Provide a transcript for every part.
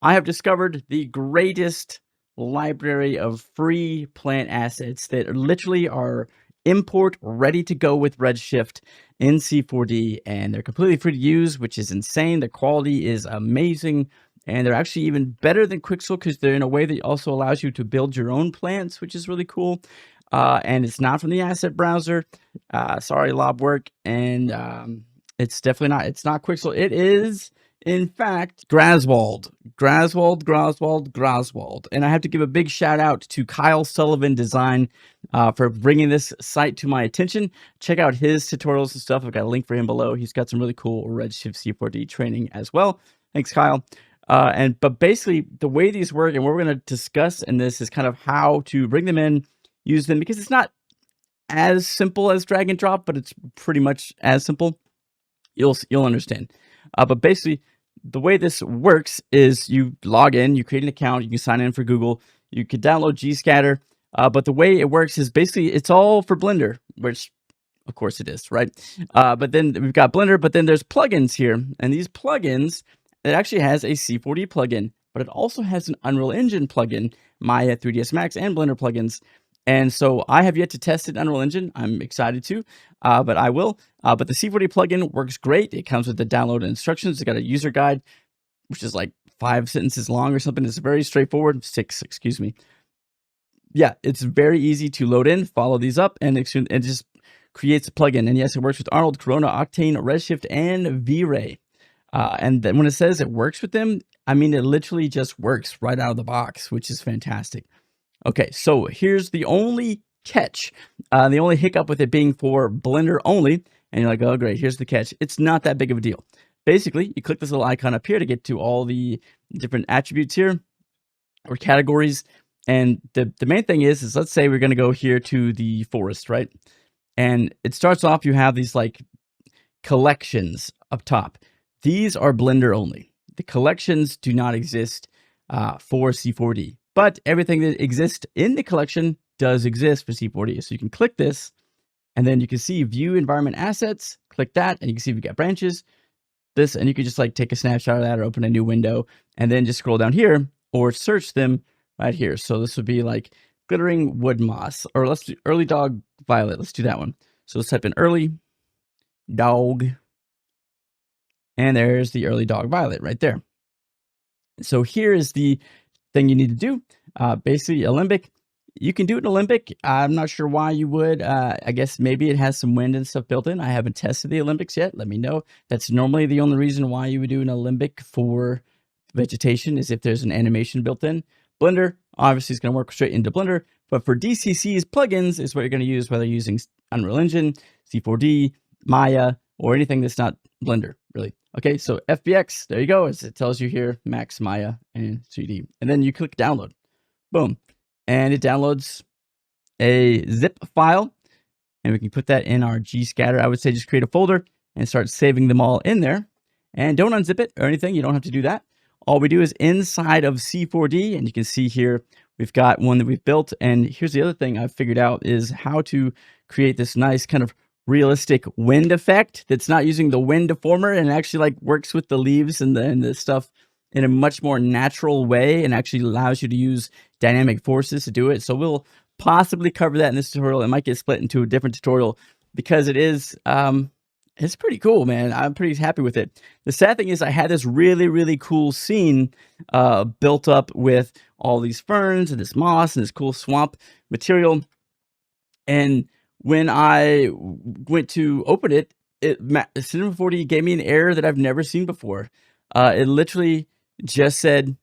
I have discovered the greatest library of free plant assets that literally are import ready to go with Redshift in C4D, and they're completely free to use, which is insane. The quality is amazing, and they're actually even better than Quixel because they're in a way that also allows you to build your own plants, which is really cool. And it's not from the asset browser. Sorry, Lobwork, and it's definitely not. It's not Quixel. It is, in fact, Graswald. Graswald. And I have to give a big shout out to Kyle Sullivan Design for bringing this site to my attention. Check out his tutorials and stuff. I've got a link for him below. He's got some really cool Redshift C4D training as well. Thanks, Kyle. But basically, the way these work and what we're going to discuss in this is kind of how to bring them in, use them, because it's not as simple as drag and drop, but it's pretty much as simple. You'll understand. But basically, the way this works is you log in, you create an account, you can sign in for Google, you could download Gscatter. But the way it works is basically it's all for Blender, which of course it is, right? But then we've got Blender, but then there's plugins here. And these plugins, it actually has a C4D plugin, but it also has an Unreal Engine plugin, Maya, 3ds Max, and Blender plugins. And so I have yet to test it in Unreal Engine. I'm excited to, but I will. But the C4D plugin works great. It comes with the download instructions. It's got a user guide, which is like 5 sentences long or something. It's very straightforward. 6, excuse me. Yeah, it's very easy to load in, follow these up, and it just creates a plugin. And yes, it works with Arnold, Corona, Octane, Redshift, and V-Ray. And then when it says it works with them, I mean, it literally just works right out of the box, which is fantastic. Okay, so here's the only catch, the only hiccup with it being for Blender only. And you're like, oh, great, here's the catch. It's not that big of a deal. Basically, you click this little icon up here to get to all the different attributes here or categories. And the main thing is let's say we're going to go here to the forest, right? And it starts off, you have these like collections up top. These are Blender only. The collections do not exist for C4D. But everything that exists in the collection does exist for C4D. So you can click this, and then you can see View Environment Assets. Click that, and you can see we've got branches. This, and you can just like take a snapshot of that or open a new window, and then just scroll down here or search them right here. So this would be like Glittering Wood Moss, or let's do Early Dog Violet. Let's do that one. So let's type in Early Dog, and there's the Early Dog Violet right there. So here is the thing you need to do. Basically, Alembic, you can do it in Alembic. I'm not sure why you would. I guess maybe it has some wind and stuff built in. I haven't tested the Alembics yet. Let me know. That's normally the only reason why you would do an Alembic for vegetation, is if there's an animation built in. Blender, obviously, is going to work straight into Blender. But for DCC's plugins is what you're going to use, whether you're using Unreal Engine, C4D, Maya, or anything that's not Blender, really. Okay, so FBX, there you go. As it tells you here, Max, Maya, and 3D. And then you click download. Boom. And it downloads a zip file. And we can put that in our Gscatter. I would say just create a folder and start saving them all in there. And don't unzip it or anything. You don't have to do that. All we do is inside of C4D, and you can see here, we've got one that we've built. And here's the other thing I've figured out is how to create this nice kind of realistic wind effect that's not using the wind deformer, and actually like works with the leaves and the stuff in a much more natural way, and actually allows you to use dynamic forces to do it. So we'll possibly cover that in this tutorial. It might get split into a different tutorial because it is it's pretty cool, man. I'm pretty happy with it. The sad thing is I had this really cool scene built up with all these ferns and this moss and this cool swamp material, and when I went to open it, Cinema 4D gave me an error that I've never seen before. It literally just said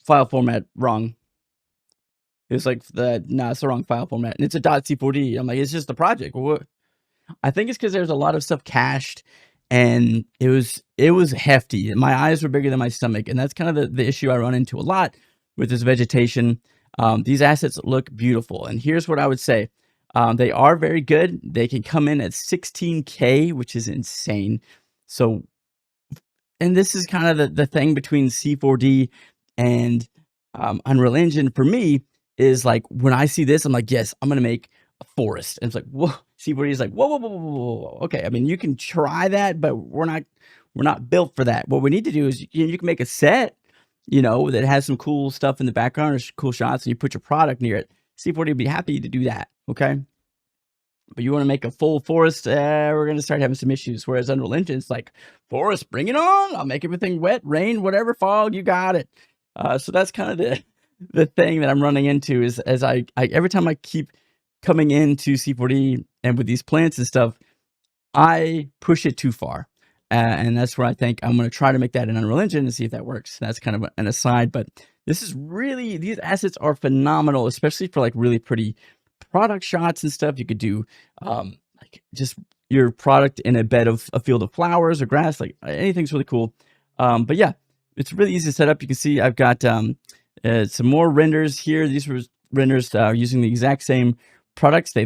file format wrong. It was like, no, it's the wrong file format. And it's a .c4d. I'm like, it's just the project. What? I think it's because there's a lot of stuff cached, and it was hefty. My eyes were bigger than my stomach. And that's kind of the issue I run into a lot with this vegetation. These assets look beautiful. And here's what I would say. They are very good. They can come in at 16K, which is insane. So, and this is kind of the thing between C4D and Unreal Engine for me, is like when I see this, I'm like, yes, I'm going to make a forest. And it's like, whoa, C4D is like, whoa. Okay, I mean, you can try that, but we're not built for that. What we need to do is you can make a set that has some cool stuff in the background or cool shots, and you put your product near it, C4D would be happy to do that. Okay. But you want to make a full forest, we're going to start having some issues. Whereas Unreal Engine, it's like, forest, bring it on. I'll make everything wet, rain, whatever, fog, you got it. So that's kind of the thing that I'm running into is as I every time I keep coming into C4D and with these plants and stuff, I push it too far. And that's where I think I'm going to try to make that in Unreal Engine and see if that works. That's kind of an aside, but these assets are phenomenal, especially for like really pretty product shots and stuff. You could do like just your product in a bed of a field of flowers or grass, like anything's really cool. But yeah, it's really easy to set up. You can see I've got some more renders here. These were renders using the exact same products. They're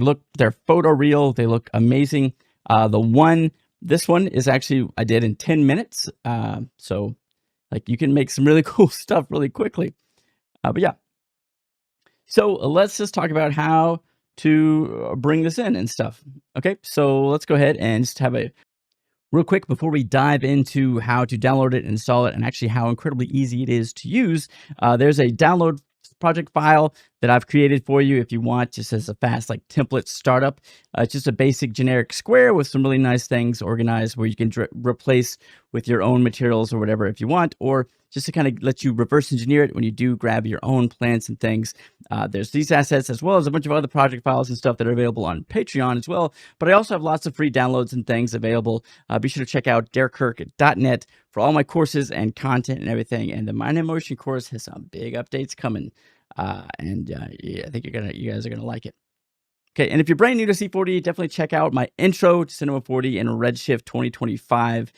photoreal. They look amazing. This one is actually I did in 10 minutes. So like you can make some really cool stuff really quickly. But yeah. So let's just talk about how to bring this in and stuff. Okay, so let's go ahead and just have a real quick before we dive into how to download it, install it, and actually how incredibly easy it is to use. There's a download project file that I've created for you if you want, just as a fast like template startup. It's just a basic generic square with some really nice things organized where you can replace with your own materials or whatever if you want, or just to kind of let you reverse engineer it when you do grab your own plants and things. There's these assets as well as a bunch of other project files and stuff that are available on Patreon as well. But I also have lots of free downloads and things available. Be sure to check out DareKirk.net for all my courses and content and everything. And the Mind and Motion course has some big updates coming. Yeah, I think you guys are gonna like it. Okay, and if you're brand new to C4D, definitely check out my Intro to Cinema 4D and Redshift 2025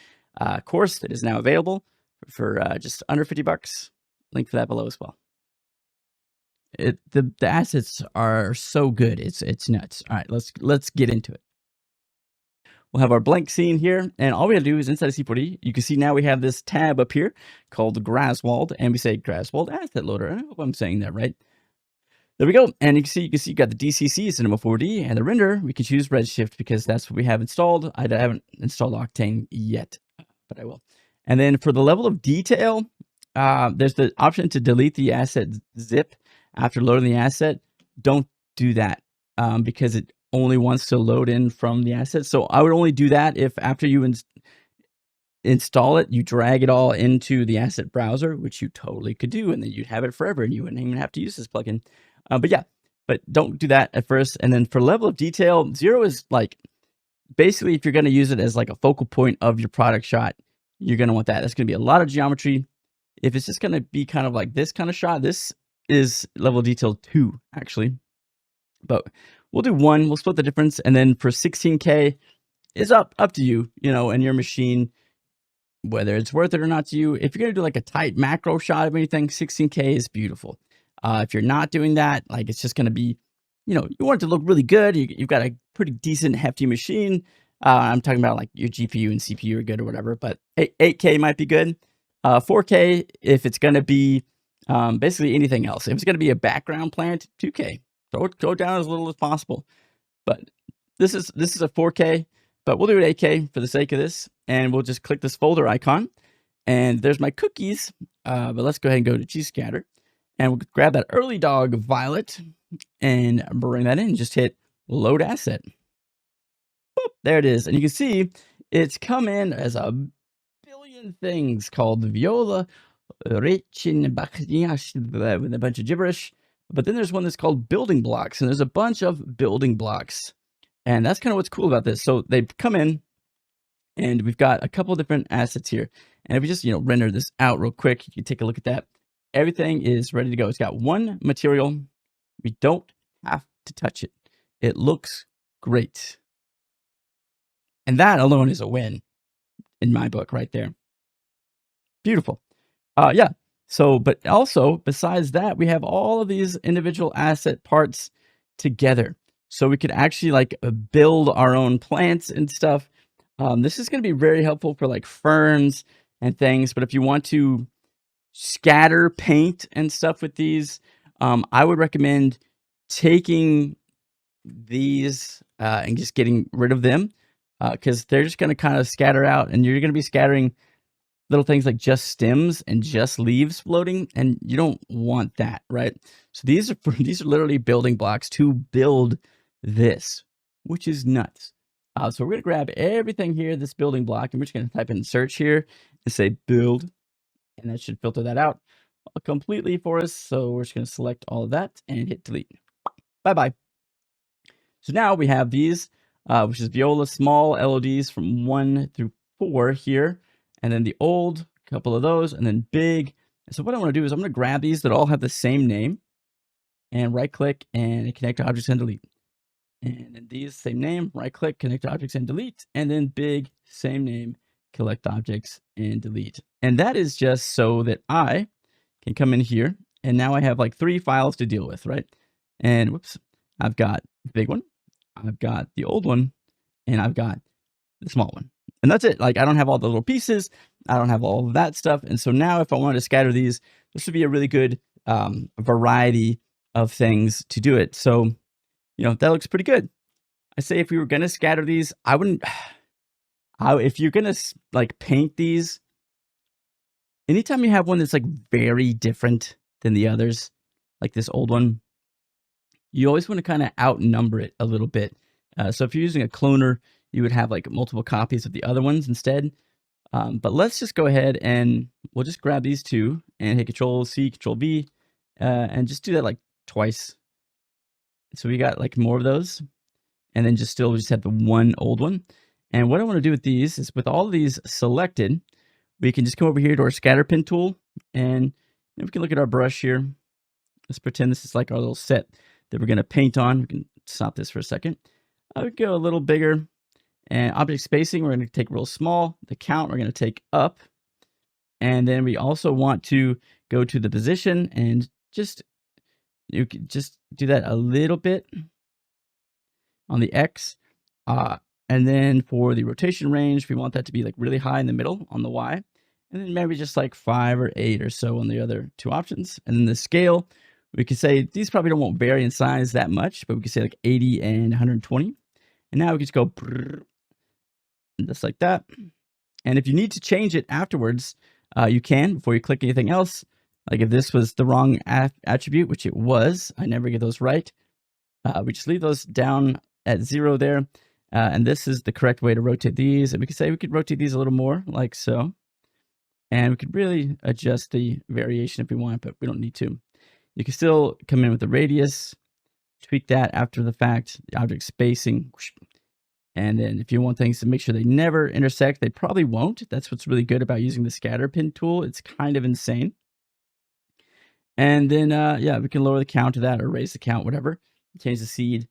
course that is now available for just under $50. Link for that below as well. The assets are so good, it's nuts. All right, let's get into it. We'll have our blank scene here, and all we have to do is inside of C4D, you can see now we have this tab up here called Graswald, and we say Graswald Asset Loader. I hope I'm saying that right. There we go, and you can see you got the DCC Cinema 4D, and the render, we can choose Redshift because that's what we have installed. I haven't installed Octane yet, but I will. And then for the level of detail, there's the option to delete the asset zip after loading the asset. Don't do that because it only wants to load in from the asset. So I would only do that if after you install it, you drag it all into the asset browser, which you totally could do, and then you'd have it forever and you wouldn't even have to use this plugin. But yeah, but don't do that at first. And then for level of detail, 0 is like, basically if you're going to use it as like a focal point of your product shot, you're going to want that. That's going to be a lot of geometry. If it's just going to be kind of like this kind of shot, this is level of detail 2 actually. But we'll do 1, we'll split the difference. And then for 16K is up to you, and your machine, whether it's worth it or not to you. If you're going to do like a tight macro shot of anything, 16K is beautiful. If you're not doing that, like it's just going to be, you want it to look really good. You've got a pretty decent hefty machine. I'm talking about like your GPU and CPU are good or whatever, but 8K might be good. 4K if it's going to be basically anything else. If it's going to be a background plant, 2K. Go down as little as possible. But this is a 4K, but we'll do it 8K for the sake of this, and we'll just click this folder icon, and there's my cookies. But let's go ahead and go to Gscatter, and we'll grab that early dog violet and bring that in. Just hit load asset. Boop, there it is, and you can see it's come in as a billion things called Viola, Rich and with a bunch of gibberish. But then there's one that's called building blocks, and there's a bunch of building blocks. And that's kind of what's cool about this. So they come in, and we've got a couple different assets here. And if we just, render this out real quick, you can take a look at that. Everything is ready to go. It's got one material. We don't have to touch it. It looks great. And that alone is a win in my book right there. Beautiful. Yeah. So, but also besides that, we have all of these individual asset parts together. So we could actually like build our own plants and stuff. This is going to be very helpful for like ferns and things. But if you want to scatter paint and stuff with these, I would recommend taking these and just getting rid of them because they're just going to kind of scatter out, and you're going to be scattering little things like just stems and just leaves floating, and you don't want that, right? So these are these are literally building blocks to build this, which is nuts. So we're gonna grab everything here, this building block, and we're just gonna type in search here and say build, and that should filter that out completely for us. So we're just gonna select all of that and hit delete. Bye bye. So now we have these, which is viola small LODs from 1 through 4 here, and then the old, couple of those, and then big. And so what I want to do is I'm going to grab these that all have the same name, and right click and connect to objects and delete. And then these same name, right click, connect to objects and delete, and then big, same name, collect objects and delete. And that is just so that I can come in here, and now I have like 3 files to deal with, right? And whoops, I've got the big one, I've got the old one, and I've got the small one. And that's it. Like, I don't have all the little pieces. I don't have all of that stuff. And so now if I wanted to scatter these, this would be a really good variety of things to do it. So, you know, that looks pretty good. I say if we were going to scatter these, I wouldn't, if you're going to like paint these, anytime you have one that's like very different than the others, like this old one, you always want to kind of outnumber it a little bit. So if you're using a cloner, you would have like multiple copies of the other ones instead. But let's just go ahead and we'll just grab these 2 and hit Control C, Control V, and just do that like twice. So we got like more of those, and then just have the one old one. And what I want to do with these is with all of these selected, we can just come over here to our scatter pin tool, and we can look at our brush here. Let's pretend this is like our little set that we're going to paint on. We can stop this for a second. I would go a little bigger, and object spacing, we're going to take real small. The count, we're going to take up. And then we also want to go to the position and you can just do that a little bit on the X. And then for the rotation range, we want that to be like really high in the middle on the Y. And then maybe just like 5 or 8 or so on the other 2 options. And then the scale, we could say these probably won't vary in size that much, but we could say like 80 and 120. And now we can just go just like that. And if you need to change it afterwards, you can before you click anything else. Like if this was the wrong attribute, which it was, I never get those right. We just leave those down at 0 there. And this is the correct way to rotate these. And we could say we could rotate these a little more like so. And we could really adjust the variation if we want, but we don't need to. You can still come in with the radius, tweak that after the fact, the object spacing. And then if you want things to make sure they never intersect, they probably won't. That's what's really good about using the scatter pin tool. It's kind of insane. And then, yeah, we can lower the count to that or raise the count, whatever. Change the seed,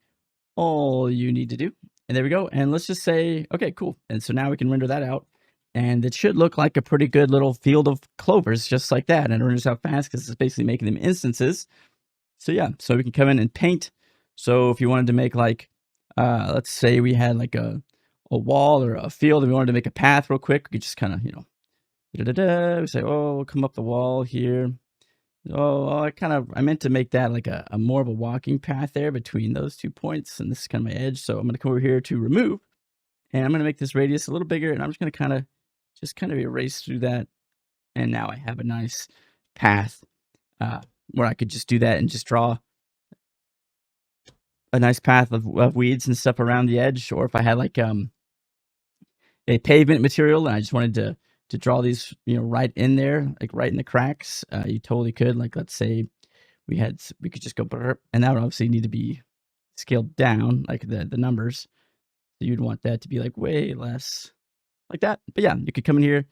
all you need to do. And there we go. And let's just say, okay, cool. And so now we can render that out. And it should look like a pretty good little field of clovers, just like that. And it renders out fast because it's basically making them instances. So yeah, so we can come in and paint. So if you wanted to make like, let's say we had like a wall or a field and we wanted to make a path real quick, we could just kind of, you know, we say, oh, we'll come up the wall here. Oh, I meant to make that like a more of a walking path there between those 2 points. And this is kind of my edge. So I'm going to come over here to remove, and I'm going to make this radius a little bigger, and I'm just going to kind of erase through that. And now I have a nice path where I could just do that and just draw a nice path of weeds and stuff around the edge. Or if I had like a pavement material and I just wanted to draw these, you know, right in there, like right in the cracks, you totally could. Like, let's say we could just go, and that would obviously need to be scaled down, like the numbers. So you'd want that to be like way less like that. But yeah, you could come in here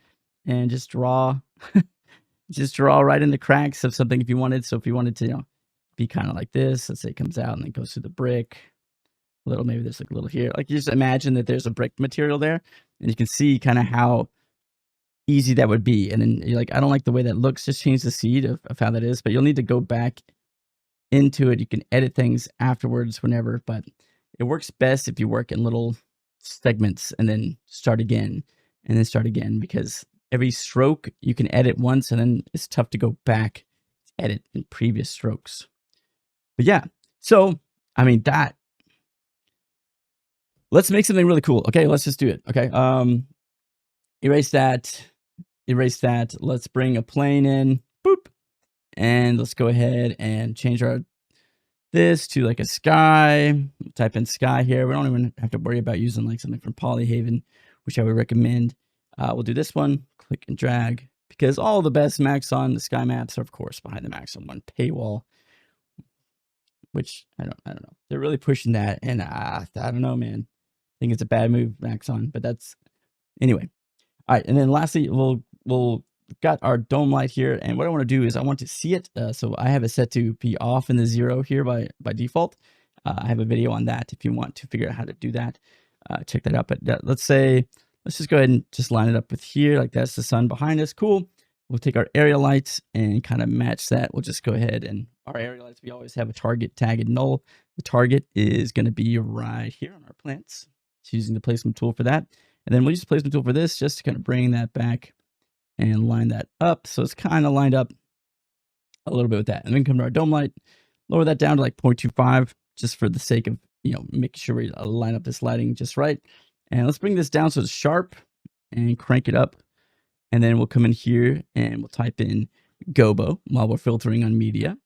and just draw, right in the cracks of something if you wanted. So if you wanted to, you know, be kind of like this, let's say it comes out and then goes through the brick a little, maybe there's like a little here, like you just imagine that there's a brick material there, and you can see kind of how easy that would be. And then you're like, I don't like the way that looks, just change the seed of how that is. But you'll need to go back into it. You can edit things afterwards whenever, but it works best if you work in little segments and then start again and then start again, because every stroke you can edit once and then it's tough to go back to edit in previous strokes. But yeah, so I mean, let's make something really cool. Okay, let's just do it. Okay, erase that. erase that. Let's bring a plane in. Boop. And let's go ahead and change this to like a sky. Type in sky here. We don't even have to worry about using like something from Polyhaven, which I would recommend. We'll do this one. Click and drag, because all the best Maxon the sky maps are, of course, behind the Maxon one paywall. Which I don't know. They're really pushing that, and I don't know, man. I think it's a bad move, Maxon, but that's anyway. All right, and then lastly, we'll got our dome light here, and what I want to do is I want to see it. So I have it set to be off in the 0 here by default. I have a video on that if you want to figure out how to do that. Check that out. But let's just go ahead and just line it up with here, like that's the sun behind us. Cool. We'll take our area lights and kind of match that. We'll just go ahead and our area lights, we always have a target tagged null. The target is going to be right here on our plants. So using the placement tool for that. And then we'll use the placement tool for this just to kind of bring that back and line that up. So it's kind of lined up a little bit with that. And then we can come to our dome light, lower that down to like 0.25 just for the sake of, making sure we line up this lighting just right. And let's bring this down so it's sharp and crank it up. And then we'll come in here and we'll type in Gobo while we're filtering on media.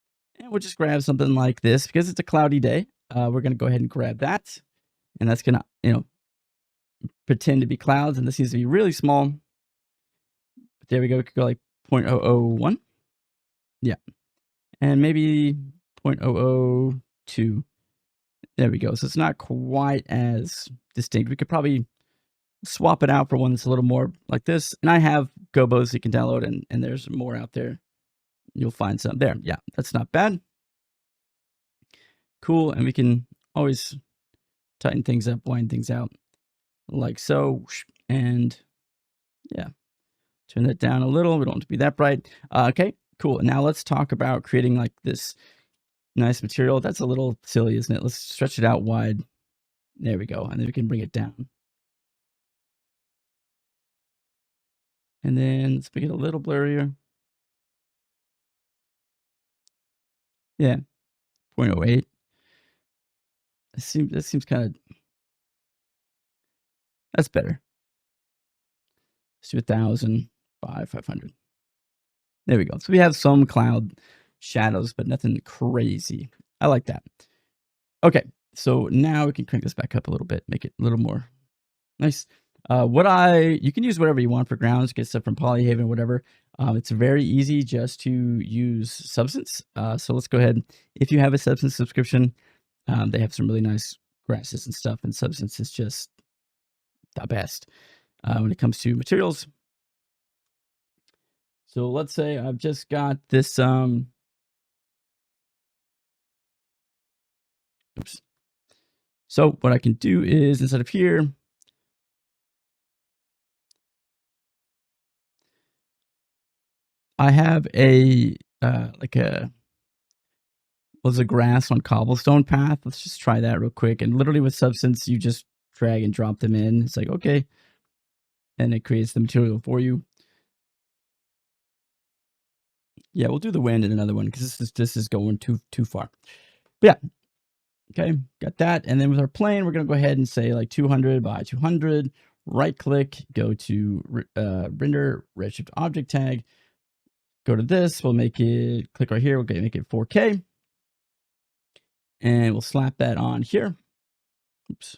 And we'll just grab something like this because it's a cloudy day. We're going to go ahead and grab that. And that's going to, pretend to be clouds. And this needs to be really small. But there we go. We could go like 0.001. Yeah. And maybe 0.002. There we go. So it's not quite as distinct. We could probably swap it out for one that's a little more like this. And I have Gobos you can download, and there's more out there. You'll find some there. Yeah, that's not bad. Cool. And we can always tighten things up, widen things out like so. And yeah, turn that down a little. We don't want to be that bright. Okay, cool. Now let's talk about creating like this nice material. That's a little silly, isn't it? Let's stretch it out wide. There we go. And then we can bring it down. And then let's make it a little blurrier. Yeah, 0.08. That seems kind of, that's better. Let's do 1,000 by 500. There we go. So we have some cloud shadows, but nothing crazy. I like that. Okay, so now we can crank this back up a little bit, make it a little more nice. You can use whatever you want for grounds, get stuff from Polyhaven, whatever. It's very easy just to use Substance. So let's go ahead. If you have a Substance subscription, they have some really nice grasses and stuff, and Substance is just the best when it comes to materials. So let's say I've just got this, oops. So what I can do is instead of here, I have a was a grass on cobblestone path. Let's just try that real quick. And literally with Substance, you just drag and drop them in. It's like, okay. And it creates the material for you. Yeah, we'll do the wind in another one because this is going too far. But yeah. Okay, got that. And then with our plane, we're going to go ahead and say like 200 by 200. Right click, go to render redshift object tag. Go to this. We'll make it, click right here. We'll make it 4K. And we'll slap that on here. Oops.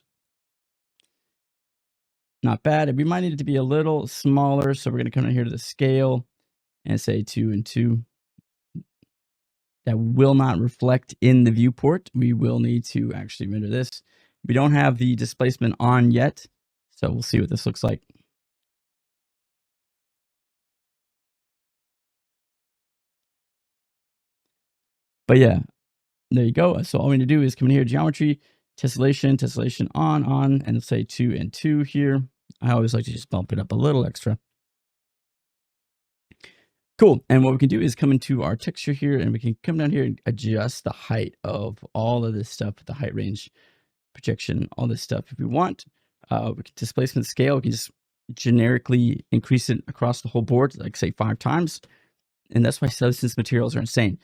Not bad. We might need it to be a little smaller. So we're going to come in here to the scale and say 2 and 2. That will not reflect in the viewport. We will need to actually render this. We don't have the displacement on yet. So we'll see what this looks like. But yeah, there you go. So all we need to do is come in here, geometry, tessellation on, and say 2 and 2 here. I always like to just bump it up a little extra. Cool. And what we can do is come into our texture here, and we can come down here and adjust the height of all of this stuff, the height range, projection, all this stuff. If we want, we can displacement scale, we can just generically increase it across the whole board, like say 5 times. And that's why Substance materials are insane.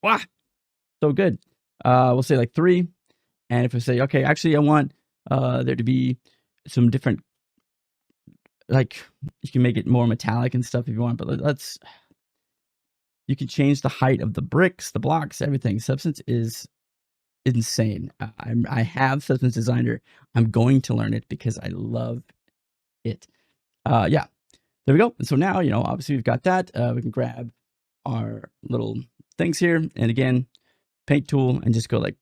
Wow, so good. We'll say like 3. And if we say, okay, actually I want there to be some different like, you can make it more metallic and stuff if you want, but let's, you can change the height of the bricks, the blocks, everything. Substance is insane. I have Substance Designer. I'm going to learn it because I love it. Yeah, there we go. And so now, obviously we've got that. We can grab our little things here. And again, paint tool and just go like,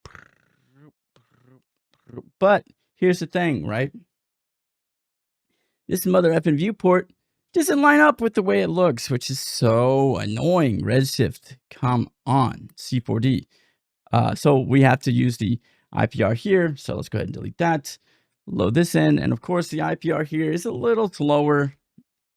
but here's the thing, right? This mother effing viewport doesn't line up with the way it looks, which is so annoying. Redshift, come on, C4D. So we have to use the IPR here. So let's go ahead and delete that. Load this in. And of course, the IPR here is a little slower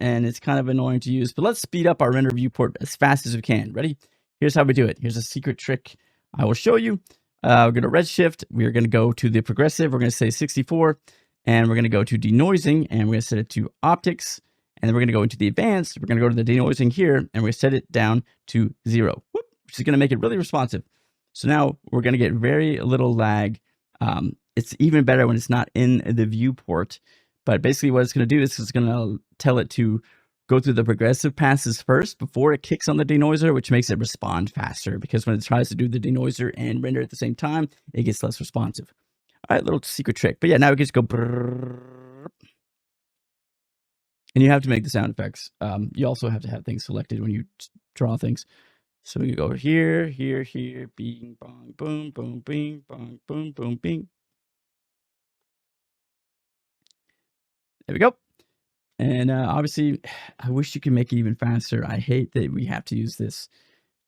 and it's kind of annoying to use. But let's speed up our render viewport as fast as we can. Ready? Here's how we do it. Here's a secret trick I will show you. We're going to redshift. We're going to go to the progressive. We're going to say 64. And we're going to go to denoising. And we're going to set it to optics. And then we're going to go into the advanced. We're going to go to the denoising here. And we're going to set it down to 0, which is going to make it really responsive. So now we're going to get very little lag. It's even better when it's not in the viewport. But basically what it's going to do is it's going to tell it to go through the progressive passes first before it kicks on the denoiser, which makes it respond faster. Because when it tries to do the denoiser and render at the same time, it gets less responsive. All right, little secret trick. But yeah, now we can just go brrr. And you have to make the sound effects. You also have to have things selected when you draw things. So we can go here, here, here, bing, bong, boom, boom, bing, bong, boom, boom, bing. There we go. And obviously, I wish you could make it even faster. I hate that we have to use this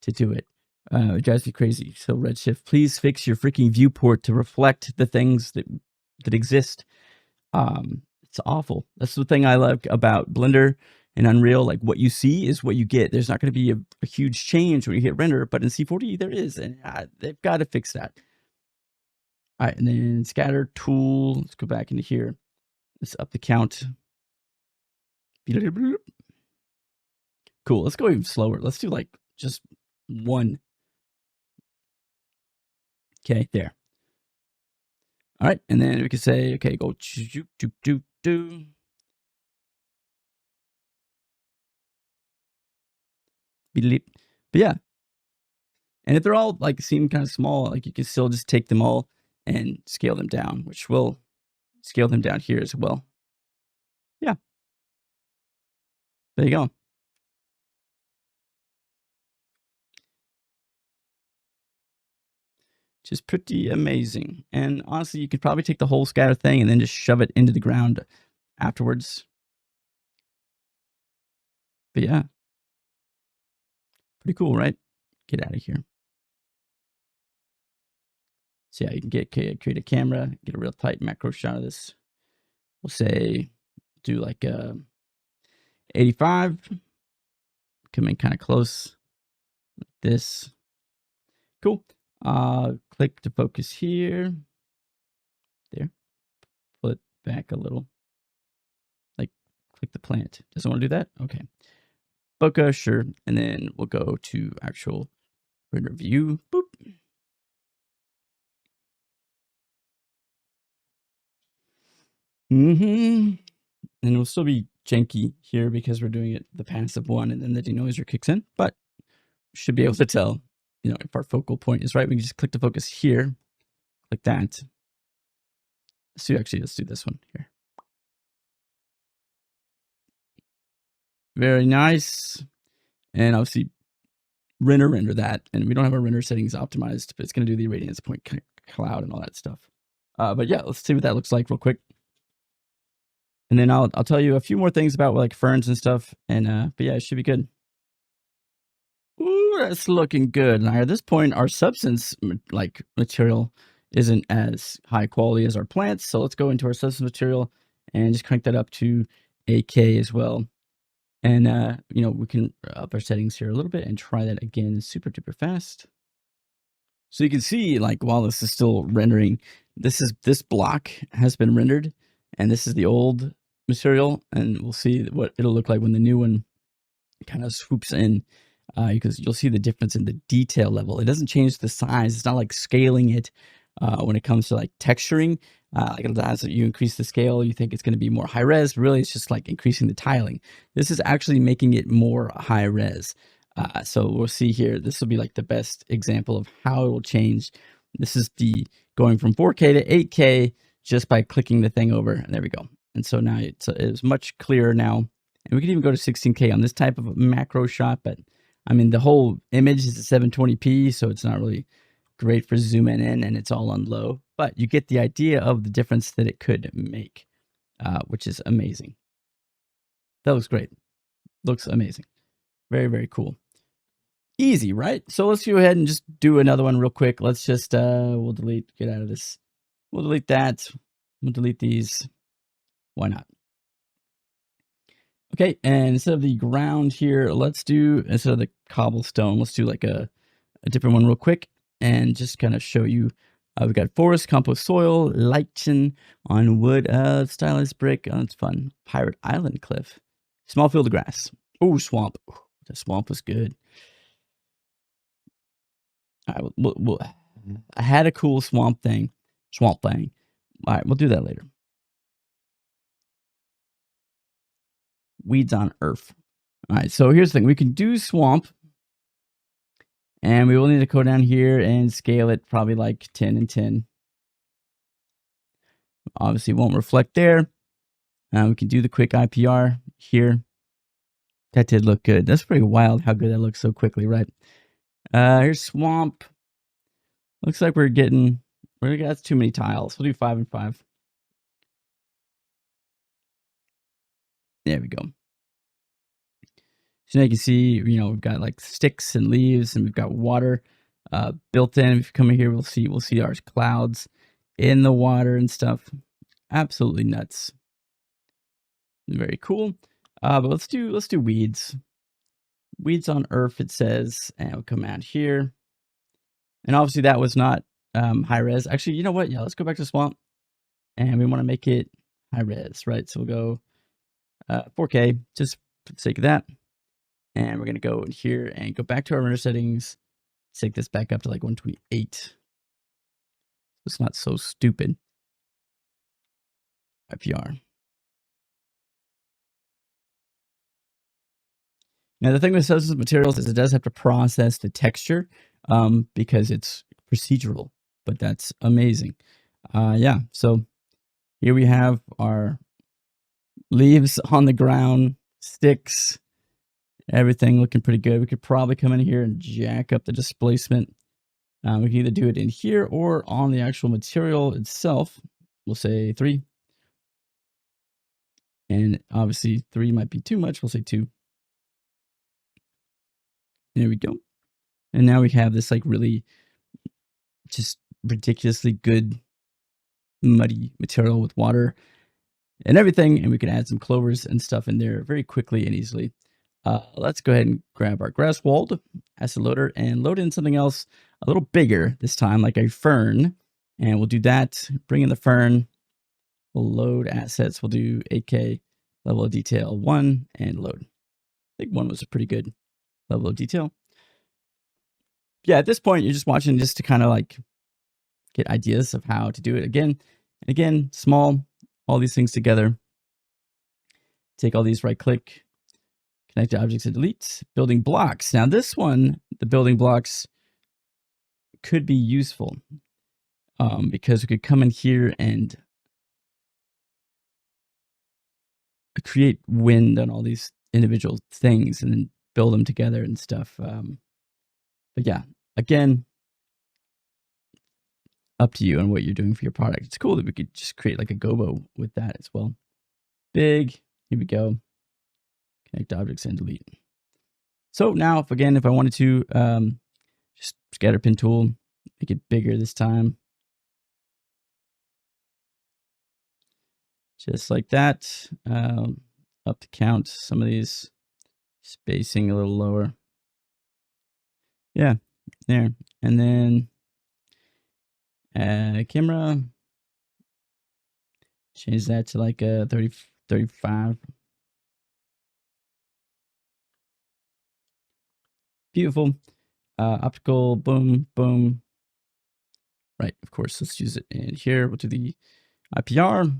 to do it. It drives me crazy. So Redshift, please fix your freaking viewport to reflect the things that exist. It's awful. That's the thing I like about Blender and Unreal. Like, what you see is what you get. There's not going to be a huge change when you hit render, but in C4D there is, and they've got to fix that. All right, and then scatter tool. Let's go back into here. Let's up the count. Cool. Let's go even slower. Let's do like just 1. Okay, there. All right, and then we can say, okay, go do. But yeah, and if they're all like seem kind of small, like you can still just take them all and scale them down, which will scale them down here as well. Yeah, there you go. Just pretty amazing. And honestly, you could probably take the whole scatter thing and then just shove it into the ground afterwards. But yeah, pretty cool, right? Get out of here. So yeah, you can create a camera, get a real tight macro shot of this. We'll say, do like 85. Come in kind of close like this. Cool. Click to focus here. There. Pull it back a little. Like, click the plant. Doesn't want to do that? Okay. Bokeh, sure. And then we'll go to actual render view. Boop. And it'll still be janky here because we're doing it the passive one and then the denoiser kicks in, but should be able to tell, if our focal point is right. We can just click to focus here, like that. Let's do this one here. Very nice. And obviously render that. And we don't have our render settings optimized, but it's going to do the irradiance point cloud and all that stuff. But yeah, let's see what that looks like real quick. And then I'll tell you a few more things about like ferns and stuff. And but yeah, it should be good. Ooh, that's looking good. Now at this point, our substance material isn't as high quality as our plants. So let's go into our substance material and just crank that up to 8K as well. And we can up our settings here a little bit and try that again super duper fast. So you can see, like, while this is still rendering, this block has been rendered, and this is the old material, and we'll see what it'll look like when the new one kind of swoops in, because you'll see the difference in the detail level. It doesn't change the size. It's not like scaling it when it comes to like texturing. Like as you increase the scale, you think it's going to be more high res. Really, it's just like increasing the tiling. This is actually making it more high res. So we'll see here. This will be like the best example of how it will change. This is the going from 4K to 8K just by clicking the thing over. And there we go. And so now it's much clearer now. And we can even go to 16K on this type of macro shot. But I mean, the whole image is at 720p, so it's not really great for zooming in, and it's all on low. But you get the idea of the difference that it could make, which is amazing. That looks great. Looks amazing. Very, very cool. Easy, right? So let's go ahead and just do another one real quick. Let's just, we'll get out of this. We'll delete that. We'll delete these. Why not? Okay, and instead of the ground here, let's do, instead of the cobblestone, let's do like a different one real quick and just kind of show you. We've got forest, compost soil, lichen on wood, stylized brick. Oh, that's fun. Pirate Island cliff. Small field of grass. Oh, swamp. Ooh, the swamp was good. All right, I had a cool swamp thing. All right, we'll do that later. Weeds on earth. All right, so here's the thing. We can do swamp. And we will need to go down here and scale it probably like 10 and 10. Obviously, it won't reflect there. We can do the quick IPR here. That did look good. That's pretty wild how good that looks so quickly, right? Here's swamp. Looks like that's too many tiles. We'll do 5 and 5. There we go. So now you can see, we've got like sticks and leaves, and we've got water built in. If you come in here, we'll see our clouds in the water and stuff. Absolutely nuts. Very cool. But let's do weeds. Weeds on earth, it says, and we'll come out here. And obviously that was not high res. Actually, you know what? Yeah, let's go back to swamp, and we want to make it high res, right? So we'll go 4K just for the sake of that. And we're going to go in here and go back to our render settings. Take this back up to like 128. It's not so stupid. IPR. Now, the thing with substance materials is it does have to process the texture because it's procedural, but that's amazing. Yeah, so here we have our leaves on the ground, sticks, everything looking pretty good. We could probably come in here and jack up the displacement. We can either do it in here or on the actual material itself. We'll say 3. And obviously 3 might be too much. We'll say 2. There we go. And now we have this like really just ridiculously good muddy material with water and everything. And we can add some clovers and stuff in there very quickly and easily. Let's go ahead and grab our Graswald asset loader and load in something else a little bigger this time, like a fern. And we'll do that. Bring in the fern. We'll load assets. We'll do 8K level of detail 1 and load. I think 1 was a pretty good level of detail. Yeah, at this point, you're just watching just to kind of like get ideas of how to do it again. And again, small, all these things together. Take all these, right click, connect to objects and delete. Building blocks. Now this one, the building blocks could be useful because we could come in here and create wind on all these individual things and then build them together and stuff. But yeah, again, up to you on what you're doing for your product. It's cool that we could just create like a gobo with that as well. Big, here we go. Connect objects and delete. So now, if I wanted to, just scatter pin tool, make it bigger this time. Just like that. Up to count some of these, spacing a little lower. Yeah, there. And then camera, change that to like a 30, 35. Beautiful. Optical, boom, boom. Right, of course, let's use it in here. We'll do the IPR.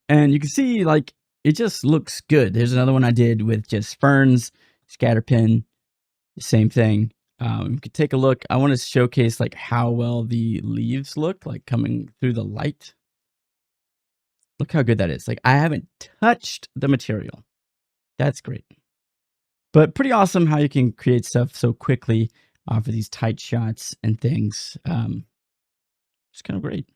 And you can see, like, it just looks good. There's another one I did with just ferns, scatter pin, same thing. You could take a look. I want to showcase like how well the leaves look like coming through the light. Look how good that is. Like, I haven't touched the material. That's great. But pretty awesome how you can create stuff so quickly for these tight shots and things. It's kind of great.